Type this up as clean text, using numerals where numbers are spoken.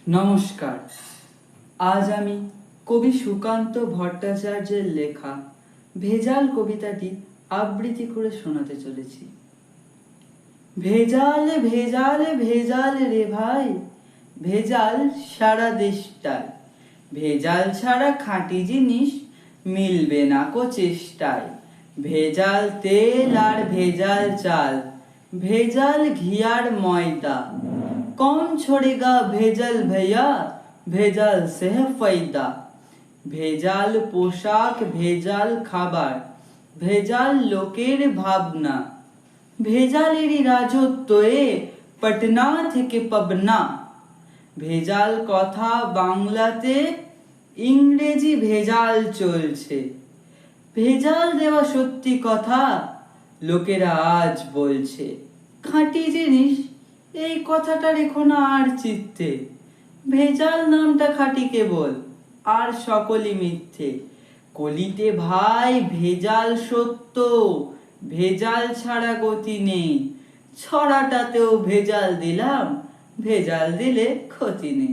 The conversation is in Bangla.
নমস্কার। আজ আমি কবি সুকান্ত ভট্টাচার্যের লেখা ভেজাল কবিতাটি আবৃত্তি করে শোনাতে চলেছি। ভেজাল ভেজাল ভেজাল রে ভাই, ভেজাল সারা দেশটায়, ভেজাল ছাড়া খাঁটি জিনিস মিলবে না কো চেষ্টায়। ভেজাল তেল আর ভেজাল চাল, ভেজাল ঘি আর ময়দা, कौन छोड़ेगा भेजल भैया, भेजाल से है फायदा। ভেজাল পোশাক, ভেজাল খাবার, ভেজাল লোকের ভাবনা, ভেজালেরই রাজত্বে পাটনা থেকে পাবনা। ভেজাল কথা বাংলাতে, ইংরেজি ভেজাল চলছে। ভেজাল দেওয়া সত্যি কথা লোকেরা আজ বলছে। খাঁটি জিনিস এই কথাটা রেখো না আর চিত্তে, ভেজাল নামটা খাঁটি কেবল আর সকলই মিথ্যে। কলিতে ভাই ভেজাল সত্য, ভেজাল ছাড়া গতি নেই। ছড়াটাতেও ভেজাল দিলাম, ভেজাল দিলে ক্ষতি নেই।